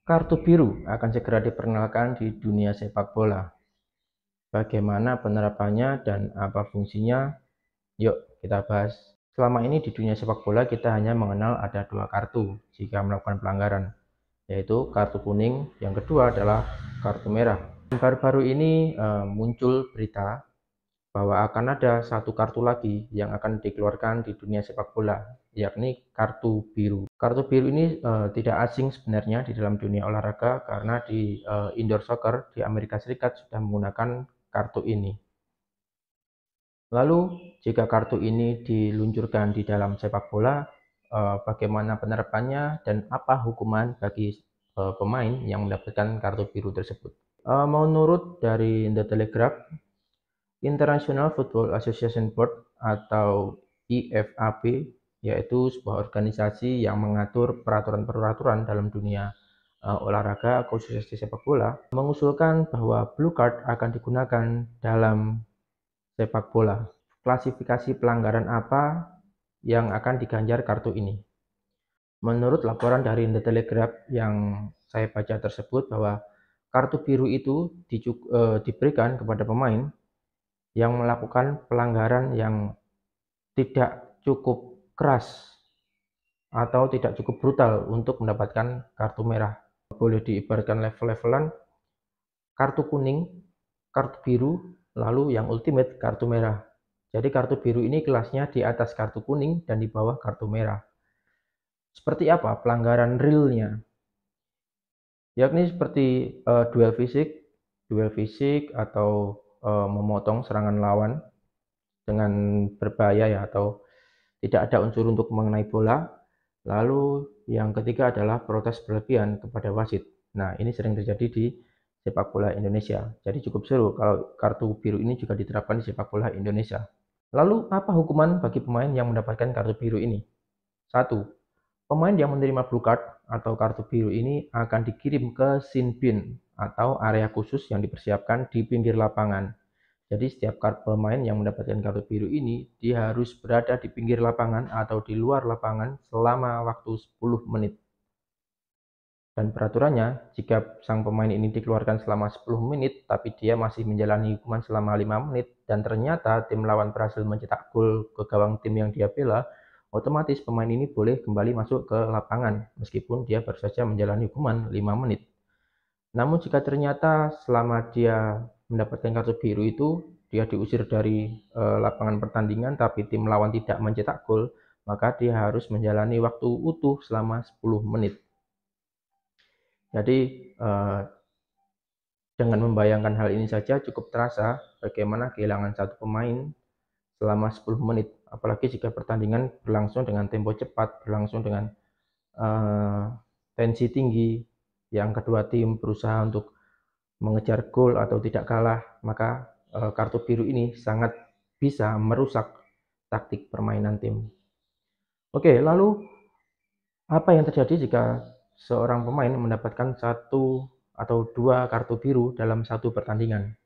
Kartu biru akan segera diperkenalkan di dunia sepak bola. Bagaimana penerapannya dan apa fungsinya? Yuk kita bahas. Selama ini di dunia sepak bola kita hanya mengenal ada 2 kartu jika melakukan pelanggaran, yaitu kartu kuning, yang kedua adalah kartu merah. Baru-baru ini muncul berita bahwa akan ada satu kartu lagi yang akan dikeluarkan di dunia sepak bola, yakni kartu biru. Kartu biru ini tidak asing sebenarnya di dalam dunia olahraga, karena di indoor soccer di Amerika Serikat sudah menggunakan kartu ini. Lalu jika kartu ini diluncurkan di dalam sepak bola, bagaimana penerapannya dan apa hukuman bagi pemain yang mendapatkan kartu biru tersebut? Menurut dari The Telegraph, International Football Association Board atau IFAB, yaitu sebuah organisasi yang mengatur peraturan-peraturan dalam dunia olahraga khususnya di sepak bola, mengusulkan bahwa blue card akan digunakan dalam sepak bola. Klasifikasi pelanggaran apa yang akan diganjar kartu ini? Menurut laporan dari The Telegraph yang saya baca tersebut, bahwa kartu biru itu diberikan kepada pemain yang melakukan pelanggaran yang tidak cukup keras atau tidak cukup brutal untuk mendapatkan kartu merah. Boleh diibaratkan level-levelan, kartu kuning, kartu biru, lalu yang ultimate kartu merah. Jadi kartu biru ini kelasnya di atas kartu kuning dan di bawah kartu merah. Seperti apa pelanggaran realnya? Yakni seperti duel fisik atau memotong serangan lawan dengan berbahaya ya, atau tidak ada unsur untuk mengenai bola. Lalu yang ketiga adalah protes berlebihan kepada wasit. Nah, ini sering terjadi di sepak bola Indonesia. Jadi cukup seru kalau kartu biru ini juga diterapkan di sepak bola Indonesia. Lalu apa hukuman bagi pemain yang mendapatkan kartu biru ini? 1. Pemain yang menerima blue card atau kartu biru ini akan dikirim ke sin bin atau area khusus yang dipersiapkan di pinggir lapangan. Jadi setiap pemain yang mendapatkan kartu biru ini, dia harus berada di pinggir lapangan atau di luar lapangan selama waktu 10 menit. Dan peraturannya, jika sang pemain ini dikeluarkan selama 10 menit, tapi dia masih menjalani hukuman selama 5 menit, dan ternyata tim lawan berhasil mencetak gol ke gawang tim yang dia bela, otomatis pemain ini boleh kembali masuk ke lapangan, meskipun dia baru saja menjalani hukuman 5 menit. Namun jika ternyata selama dia mendapatkan kartu biru itu dia diusir dari lapangan pertandingan tapi tim lawan tidak mencetak gol, maka dia harus menjalani waktu utuh selama 10 menit. Jadi dengan membayangkan hal ini saja cukup terasa bagaimana kehilangan satu pemain selama 10 menit. Apalagi jika pertandingan berlangsung dengan tempo cepat, berlangsung dengan tensi tinggi, yang kedua tim berusaha untuk mengejar gol atau tidak kalah, maka kartu biru ini sangat bisa merusak taktik permainan tim. Oke, lalu apa yang terjadi jika seorang pemain mendapatkan 1 atau 2 kartu biru dalam satu pertandingan?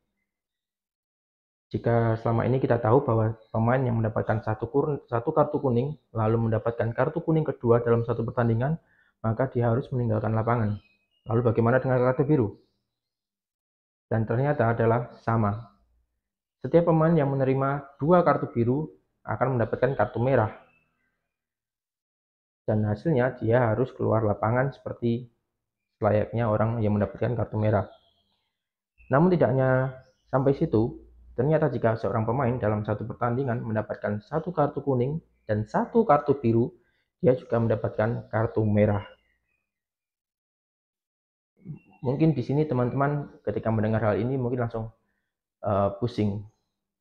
Jika selama ini kita tahu bahwa pemain yang mendapatkan satu kartu kuning lalu mendapatkan kartu kuning kedua dalam satu pertandingan, maka dia harus meninggalkan lapangan. Lalu bagaimana dengan kartu biru? Dan ternyata adalah sama. Setiap pemain yang menerima 2 kartu biru akan mendapatkan kartu merah. Dan hasilnya dia harus keluar lapangan seperti layaknya orang yang mendapatkan kartu merah. Namun tidak hanya sampai situ, ternyata jika seorang pemain dalam satu pertandingan mendapatkan 1 kartu kuning dan 1 kartu biru, dia juga mendapatkan kartu merah. Mungkin di sini teman-teman ketika mendengar hal ini mungkin langsung pusing.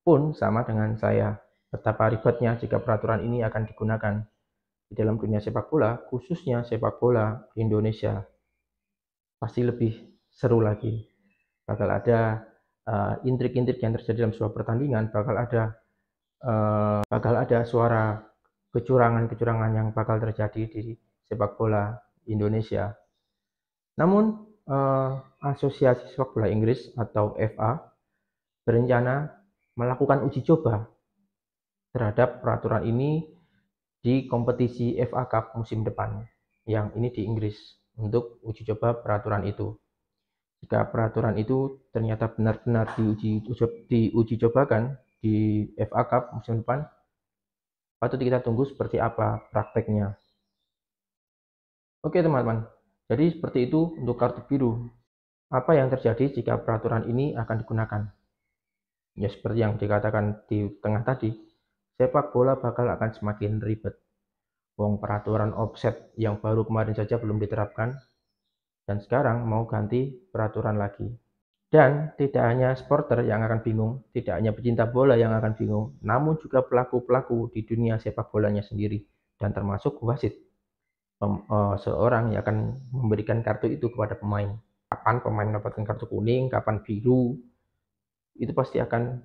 Pun sama dengan saya, betapa ribetnya jika peraturan ini akan digunakan di dalam dunia sepak bola, khususnya sepak bola Indonesia. Pasti lebih seru lagi. Bakal ada intrik-intrik yang terjadi dalam sebuah pertandingan, bakal ada suara kecurangan-kecurangan yang bakal terjadi di sepak bola Indonesia. Namun Asosiasi Sepak Bola Inggris atau FA berencana melakukan uji coba terhadap peraturan ini di kompetisi FA Cup musim depan, yang ini di Inggris. untuk uji coba peraturan itu. Jika peraturan itu ternyata benar-benar diuji cobakan di FA Cup musim depan, patut kita tunggu seperti apa prakteknya. Oke teman-teman, jadi seperti itu untuk kartu biru. Apa yang terjadi jika peraturan ini akan digunakan? Ya seperti yang dikatakan di tengah tadi, sepak bola bakal akan semakin ribet. Wong peraturan offset yang baru kemarin saja belum diterapkan, dan sekarang mau ganti peraturan lagi. Dan tidak hanya supporter yang akan bingung, tidak hanya pecinta bola yang akan bingung, namun juga pelaku-pelaku di dunia sepak bolanya sendiri, dan termasuk wasit. Seorang yang akan memberikan kartu itu kepada pemain. Kapan pemain mendapatkan kartu kuning, kapan biru, itu pasti akan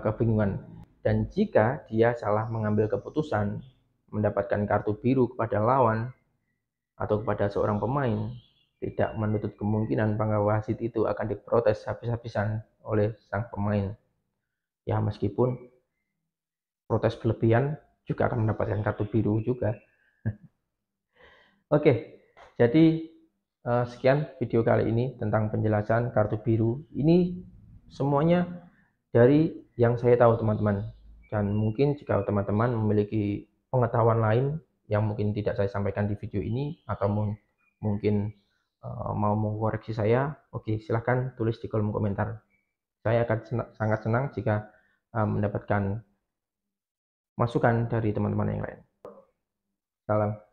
kebingungan. Dan jika dia salah mengambil keputusan mendapatkan kartu biru kepada lawan atau kepada seorang pemain, tidak menutup kemungkinan bahwa wasit itu akan diprotes habis-habisan oleh sang pemain. Ya meskipun protes berlebihan juga akan mendapatkan kartu biru juga. Oke, jadi sekian video kali ini tentang penjelasan kartu biru. Ini semuanya dari yang saya tahu teman-teman. Dan mungkin jika teman-teman memiliki pengetahuan lain yang mungkin tidak saya sampaikan di video ini, atau mungkin mau mengoreksi saya, oke silahkan tulis di kolom komentar. Saya akan sangat senang jika mendapatkan masukan dari teman-teman yang lain. Salam.